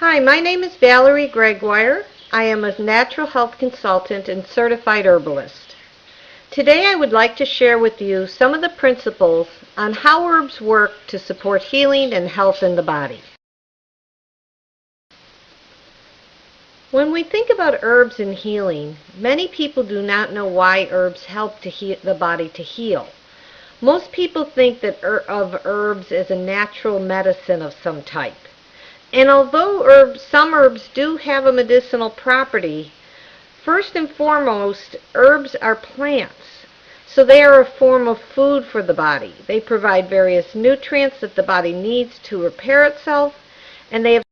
Hi, my name is Valerie Greguire. I am a natural health consultant and certified herbalist. Today I would like to share with you some of the principles on how herbs work to support healing and health in the body. When we think about herbs and healing, many people do not know why herbs help the body to heal. Most people think of herbs as a natural medicine of some type. And although some herbs do have a medicinal property, first and foremost, herbs are plants. So they are a form of food for the body. They provide various nutrients that the body needs to repair itself, and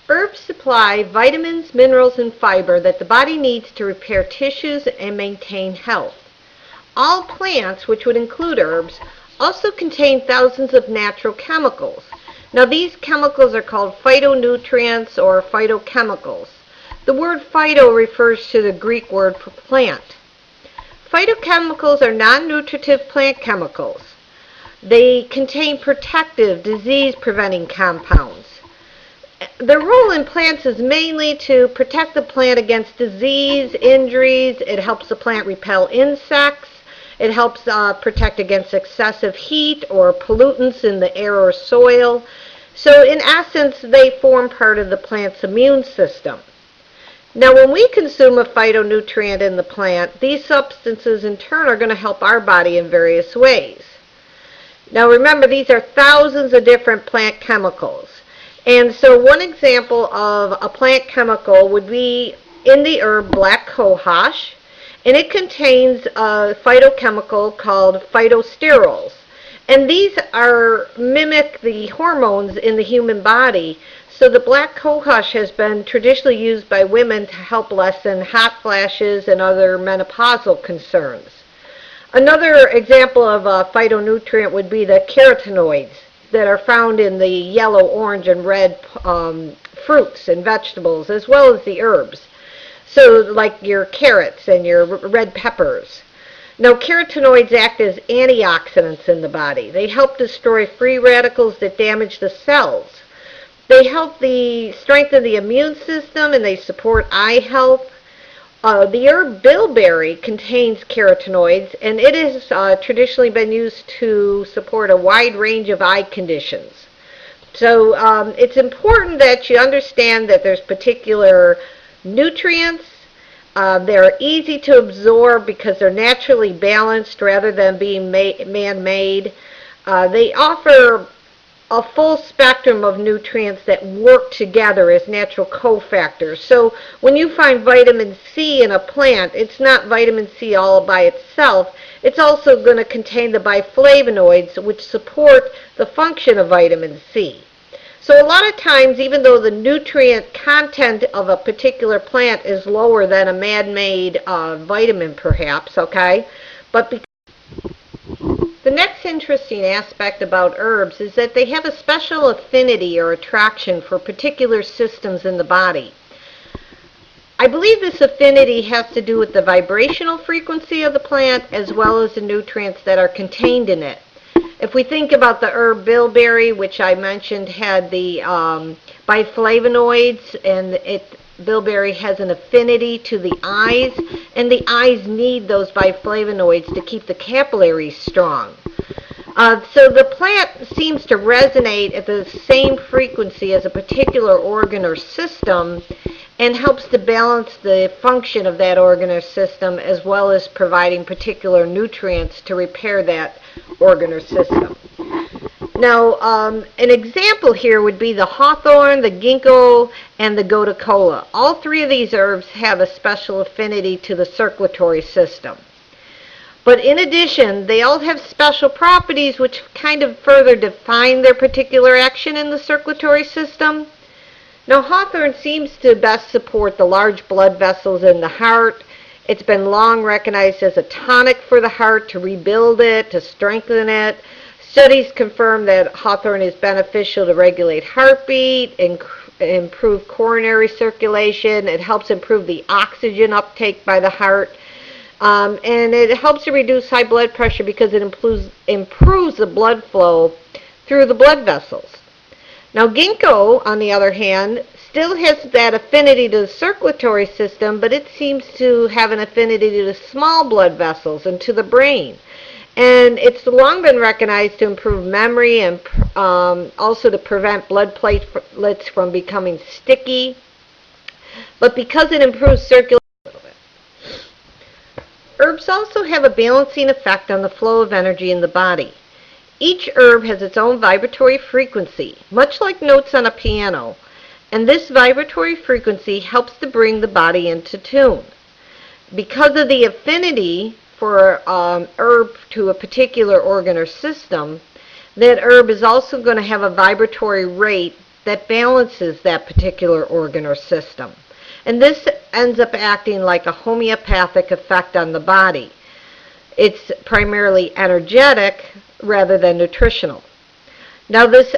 herbs supply vitamins, minerals, and fiber that the body needs to repair tissues and maintain health. All plants, which would include herbs, also contain thousands of natural chemicals. Now these chemicals are called phytonutrients or phytochemicals. The word phyto refers to the Greek word for plant. Phytochemicals are non-nutritive plant chemicals. They contain protective, disease-preventing compounds. Their role in plants is mainly to protect the plant against disease, injuries. It helps the plant repel insects. It helps protect against excessive heat or pollutants in the air or soil. So in essence, they form part of the plant's immune system. Now when we consume a phytonutrient in the plant, these substances in turn are going to help our body in various ways. Now remember, these are thousands of different plant chemicals. And so one example of a plant chemical would be in the herb black cohosh. And it contains a phytochemical called phytosterols. And these mimic the hormones in the human body. So the black cohosh has been traditionally used by women to help lessen hot flashes and other menopausal concerns. Another example of a phytonutrient would be the carotenoids that are found in the yellow, orange, and red fruits and vegetables, as well as the herbs. So like your carrots and your red peppers. Now carotenoids act as antioxidants in the body. They help destroy free radicals that damage the cells. They help strengthen the immune system, and they support eye health. The herb bilberry contains carotenoids, and it has traditionally been used to support a wide range of eye conditions. So it's important that you understand that there's particular nutrients. They're easy to absorb because they're naturally balanced rather than being man-made. They offer a full spectrum of nutrients that work together as natural cofactors. So when you find vitamin C in a plant, it's not vitamin C all by itself. It's also going to contain the biflavonoids, which support the function of vitamin C. So a lot of times, even though the nutrient content of a particular plant is lower than a man-made vitamin perhaps, okay, but the next interesting aspect about herbs is that they have a special affinity or attraction for particular systems in the body. I believe this affinity has to do with the vibrational frequency of the plant as well as the nutrients that are contained in it. If we think about the herb bilberry, which I mentioned had the biflavonoids, and bilberry has an affinity to the eyes, and the eyes need those biflavonoids to keep the capillaries strong. So the plant seems to resonate at the same frequency as a particular organ or system, and helps to balance the function of that organ or system, as well as providing particular nutrients to repair that organ or system. Now, an example here would be the hawthorn, the ginkgo, and the gotu kola. All three of these herbs have a special affinity to the circulatory system. But in addition, they all have special properties which kind of further define their particular action in the circulatory system. Now, hawthorn seems to best support the large blood vessels in the heart. It's been long recognized as a tonic for the heart, to rebuild it, to strengthen it. Studies confirm that hawthorn is beneficial to regulate heartbeat, improve coronary circulation. It helps improve the oxygen uptake by the heart. And it helps to reduce high blood pressure because it improves the blood flow through the blood vessels. Now ginkgo, on the other hand, still has that affinity to the circulatory system, but it seems to have an affinity to the small blood vessels and to the brain. And it's long been recognized to improve memory and also to prevent blood platelets from becoming sticky. But because it improves circulation, herbs also have a balancing effect on the flow of energy in the body. Each herb has its own vibratory frequency, much like notes on a piano, and this vibratory frequency helps to bring the body into tune. Because of the affinity for herb to a particular organ or system, that herb is also going to have a vibratory rate that balances that particular organ or system. And this ends up acting like a homeopathic effect on the body. It's primarily energetic rather than nutritional. Now this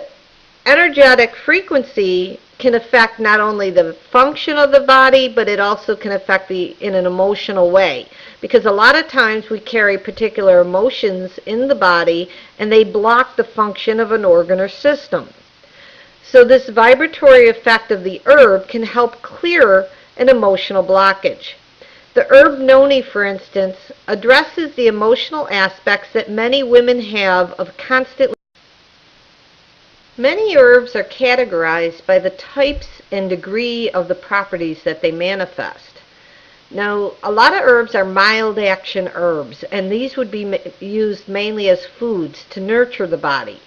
energetic frequency can affect not only the function of the body, but it also can affect in an emotional way. Because a lot of times we carry particular emotions in the body and they block the function of an organ or system. So this vibratory effect of the herb can help clear an emotional blockage. The herb noni, for instance, addresses the emotional aspects that many women have of constantly. Many herbs are categorized by the types and degree of the properties that they manifest. Now, a lot of herbs are mild action herbs, and these would be used mainly as foods to nurture the body.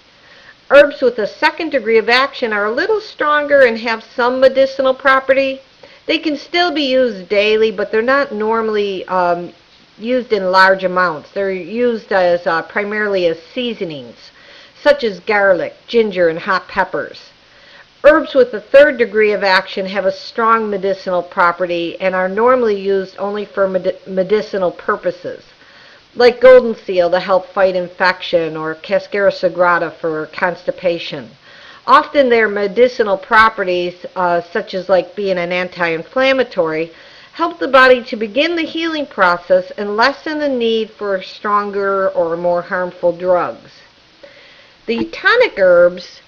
Herbs with a second degree of action are a little stronger and have some medicinal property. They can still be used daily, but they're not normally used in large amounts. They're used as primarily as seasonings, such as garlic, ginger, and hot peppers. Herbs with a third degree of action have a strong medicinal property and are normally used only for medicinal purposes, like golden seal to help fight infection or Cascara sagrada for constipation. Often their medicinal properties, such as like being an anti-inflammatory, help the body to begin the healing process and lessen the need for stronger or more harmful drugs. The tonic herbs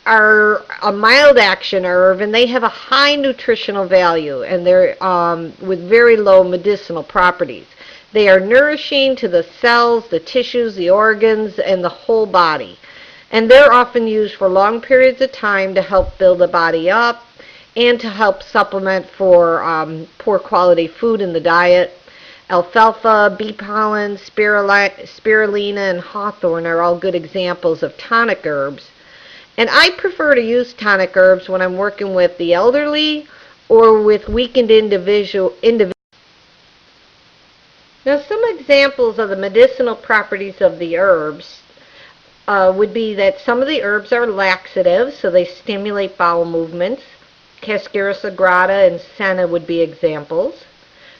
are a mild action herb, and they have a high nutritional value, and they're with very low medicinal properties. They are nourishing to the cells, the tissues, the organs, and the whole body. And they're often used for long periods of time to help build the body up and to help supplement for poor quality food in the diet. Alfalfa, bee pollen, spirulina, and hawthorn are all good examples of tonic herbs. And I prefer to use tonic herbs when I'm working with the elderly or with weakened individuals. Now, some examples of the medicinal properties of the herbs would be that some of the herbs are laxatives, so they stimulate bowel movements. Cascara sagrada and senna would be examples.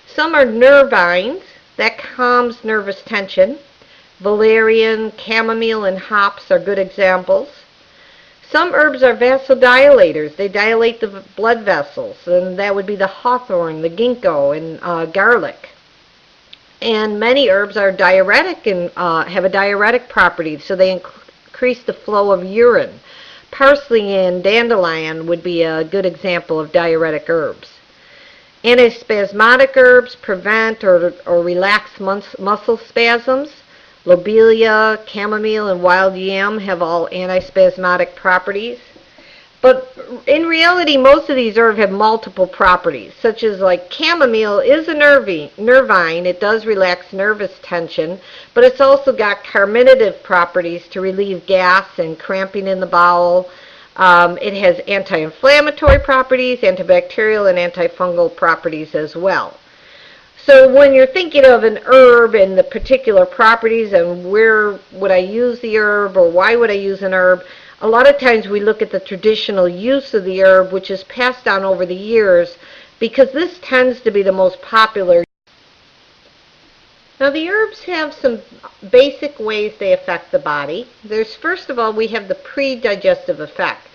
Some are nervines, that calms nervous tension. Valerian, chamomile, and hops are good examples. Some herbs are vasodilators. They dilate the blood vessels, and that would be the hawthorn, the ginkgo, and garlic. And many herbs are diuretic and have a diuretic property, so they increase the flow of urine. Parsley and dandelion would be a good example of diuretic herbs. Antispasmodic herbs prevent or relax muscle spasms. Lobelia, chamomile, and wild yam have all antispasmodic properties. But in reality, most of these herbs have multiple properties, such as like chamomile is a nervine. It does relax nervous tension, but it's also got carminative properties to relieve gas and cramping in the bowel. It has anti-inflammatory properties, antibacterial, and antifungal properties as well. So when you're thinking of an herb and the particular properties and where would I use the herb or why would I use an herb, a lot of times we look at the traditional use of the herb, which is passed down over the years, because this tends to be the most popular. Now the herbs have some basic ways they affect the body. There's, first of all, we have the pre-digestive effect.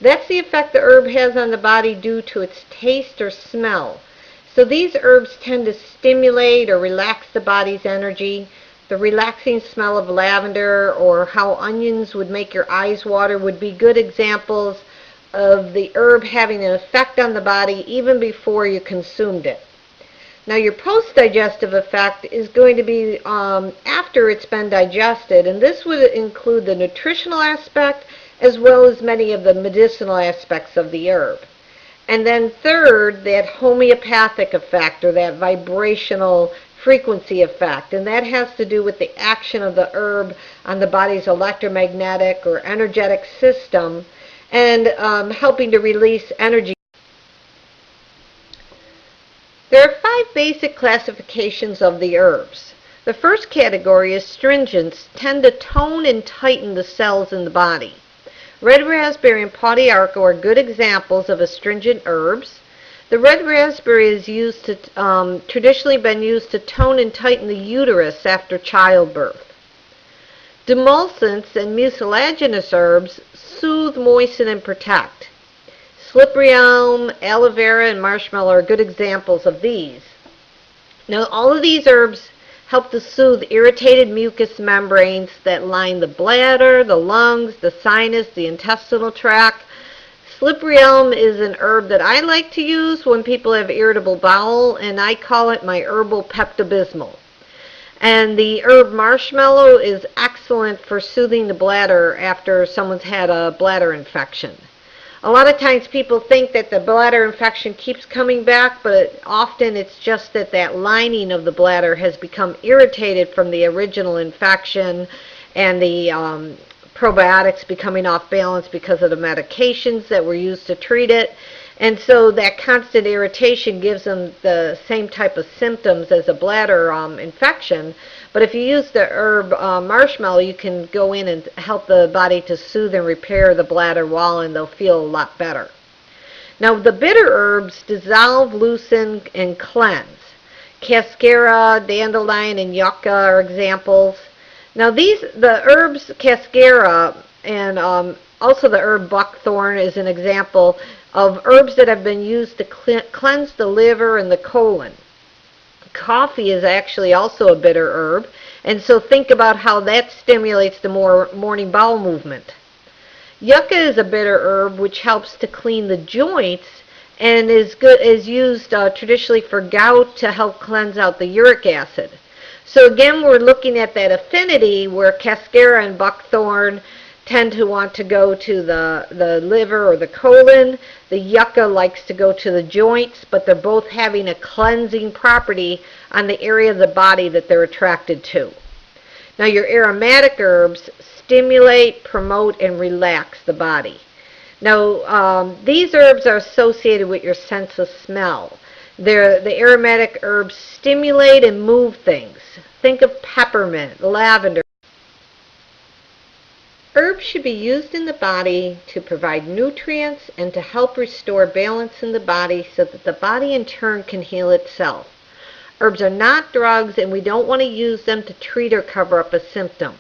That's the effect the herb has on the body due to its taste or smell. So these herbs tend to stimulate or relax the body's energy. The relaxing smell of lavender or how onions would make your eyes water would be good examples of the herb having an effect on the body even before you consumed it. Now your post-digestive effect is going to be after it's been digested, and this would include the nutritional aspect as well as many of the medicinal aspects of the herb. And then third, that homeopathic effect, or that vibrational frequency effect, and that has to do with the action of the herb on the body's electromagnetic or energetic system, and helping to release energy. There are 5 basic classifications of the herbs. The first category is astringents tend to tone and tighten the cells in the body. Red raspberry and Paudiarco are good examples of astringent herbs. The red raspberry is traditionally been used to tone and tighten the uterus after childbirth. Demulcents and mucilaginous herbs soothe, moisten, and protect. Slippery elm, aloe vera, and marshmallow are good examples of these. Now, all of these herbs help to soothe irritated mucous membranes that line the bladder, the lungs, the sinus, the intestinal tract. Slippery elm is an herb that I like to use when people have irritable bowel, and I call it my herbal Pepto-Bismol. And the herb marshmallow is excellent for soothing the bladder after someone's had a bladder infection. A lot of times people think that the bladder infection keeps coming back, but often it's just that that lining of the bladder has become irritated from the original infection and the probiotics becoming off balance because of the medications that were used to treat it. And so that constant irritation gives them the same type of symptoms as a bladder infection. But if you use the herb marshmallow, you can go in and help the body to soothe and repair the bladder wall, and they'll feel a lot better. Now, the bitter herbs dissolve, loosen, and cleanse. Cascara, dandelion, and yucca are examples. Now, the herbs cascara and also the herb buckthorn is an example of herbs that have been used to cleanse the liver and the colon. Coffee is actually also a bitter herb, and so think about how that stimulates the morning bowel movement. Yucca is a bitter herb which helps to clean the joints and is used traditionally for gout to help cleanse out the uric acid. So again, we're looking at that affinity where cascara and buckthorn tend to want to go to the liver or the colon. The yucca likes to go to the joints, but they're both having a cleansing property on the area of the body that they're attracted to. Now, your aromatic herbs stimulate, promote, and relax the body. Now, these herbs are associated with your sense of smell. The aromatic herbs stimulate and move things. Think of peppermint, lavender. Herbs should be used in the body to provide nutrients and to help restore balance in the body so that the body in turn can heal itself. Herbs are not drugs, and we don't want to use them to treat or cover up a symptom.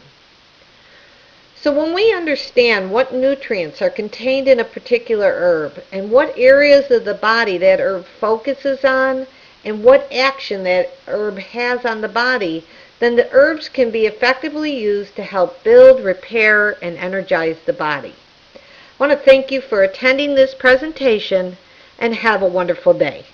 So when we understand what nutrients are contained in a particular herb and what areas of the body that herb focuses on and what action that herb has on the body, then the herbs can be effectively used to help build, repair, and energize the body. I want to thank you for attending this presentation, and have a wonderful day.